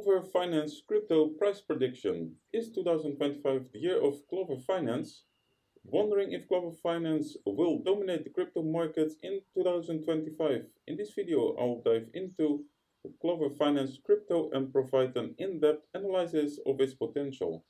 Clover Finance crypto price prediction. Is 2025 the year of Clover Finance? Wondering if Clover Finance will dominate the crypto markets in 2025? In this video, I'll dive into Clover Finance crypto and provide an in-depth analysis of its potential.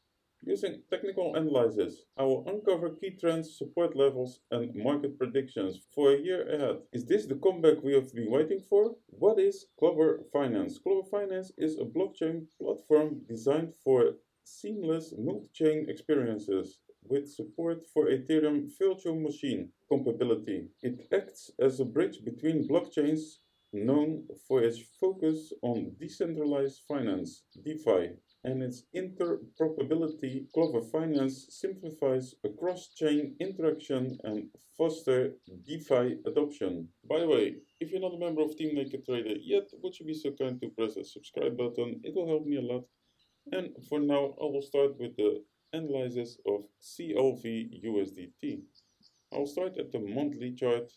Using technical analysis, I will uncover key trends, support levels, and market predictions for a year ahead. Is this the comeback we have been waiting for? What is Clover Finance? Clover Finance is a blockchain platform designed for seamless multi-chain experiences with support for Ethereum virtual machine compatibility. It acts as a bridge between blockchains, known for its focus on decentralized finance, DeFi, and its interoperability. Clover Finance simplifies cross-chain interaction and fosters DeFi adoption. By the way, if you're not a member of Team NakedTrader yet, would you be so kind to press the subscribe button? It will help me a lot. And for now, I will start with the analysis of CLV USDT. I'll start at the monthly chart,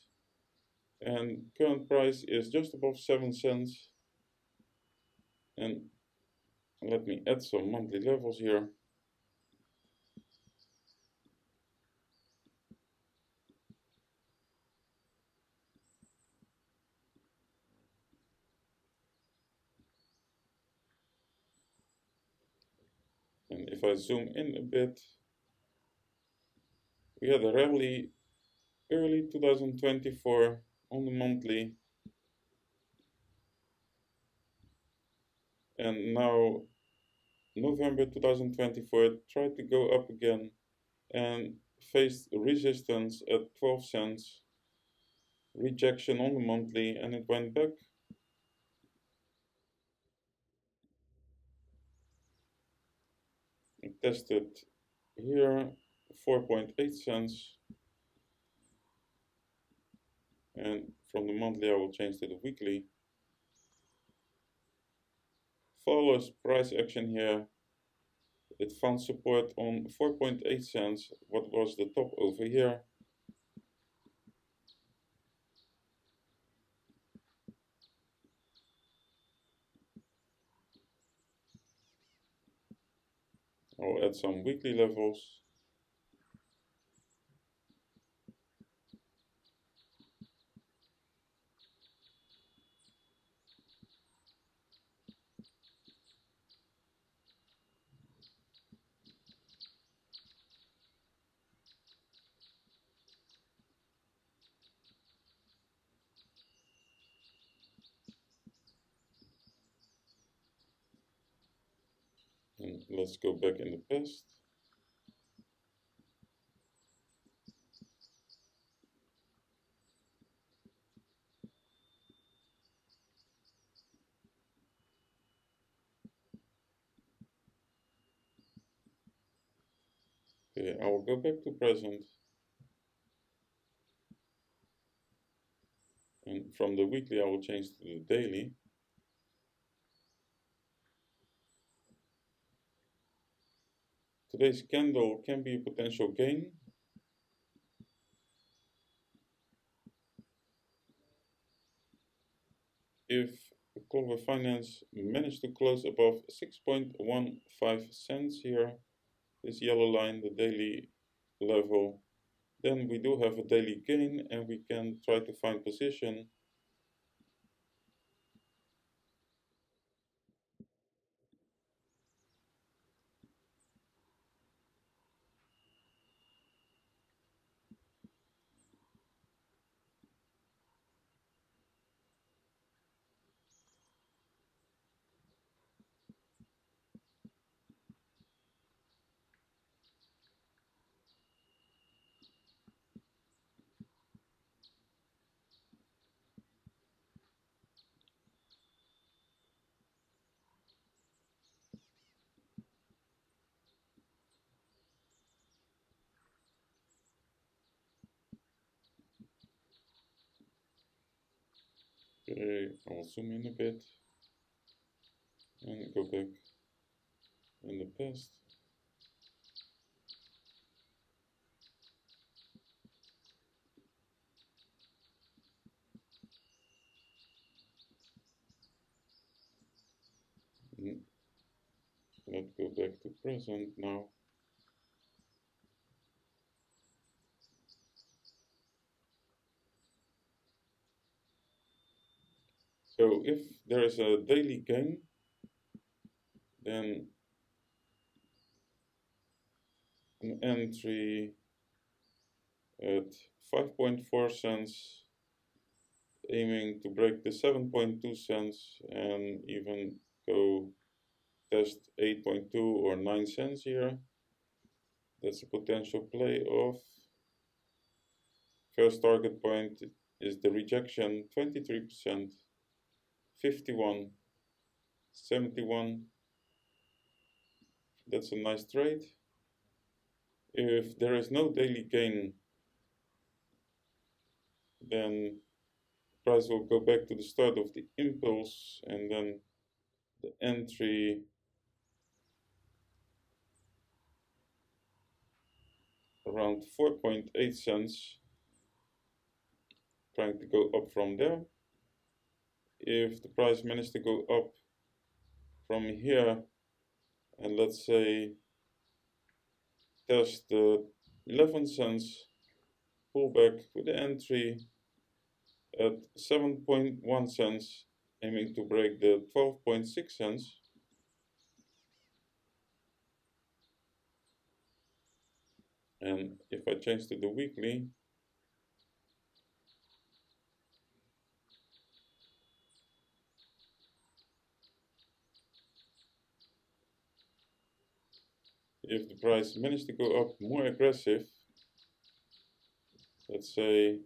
and current price is just above 7 cents. And let me add some monthly levels here. And if I zoom in a bit, we had a rally early 2024 on the monthly, and now November 2024 tried to go up again and faced resistance at 12 cents, rejection on the monthly, and it went back. It tested here 4.8 cents, and from the monthly I will change to the weekly. Follows price action here. It found support on 4.8 cents, what was the top over here. I'll add some weekly levels. And let's go back in the past. Okay, I will go back to present. And from the weekly I will change to the daily. Today's candle can be a potential gain. If Clover Finance managed to close above 6.15 cents here, this yellow line, the daily level, then we do have a daily gain and we can try to find position. Okay, I'll zoom in a bit and go back in the past. Let's go back to present now. So if there is a daily gain, then an entry at 5.4 cents, aiming to break the 7.2 cents and even go test 8.2 or 9 cents here. That's a potential play of. First target point is the rejection, 23%, 51, 71. That's a nice trade. If there is no daily gain, then price will go back to the start of the impulse, and then the entry around 4.8 cents, trying to go up from there. If the price managed to go up from here and let's say test the 11 cents, pull back with the entry at 7.1 cents, aiming to break the 12.6 cents. And if I change to the weekly, if the price managed to go up more aggressive, let's say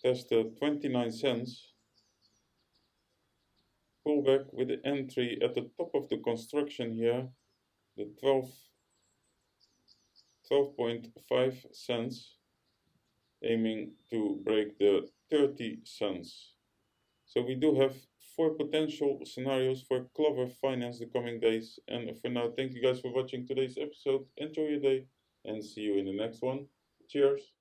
test the 29 cents, pull back with the entry at the top of the construction here, the 12.5 cents, aiming to break the 30 cents. So we do have 4 potential scenarios for Clover Finance the coming days. And for now, thank you guys for watching today's episode. Enjoy your day and see you in the next one. Cheers.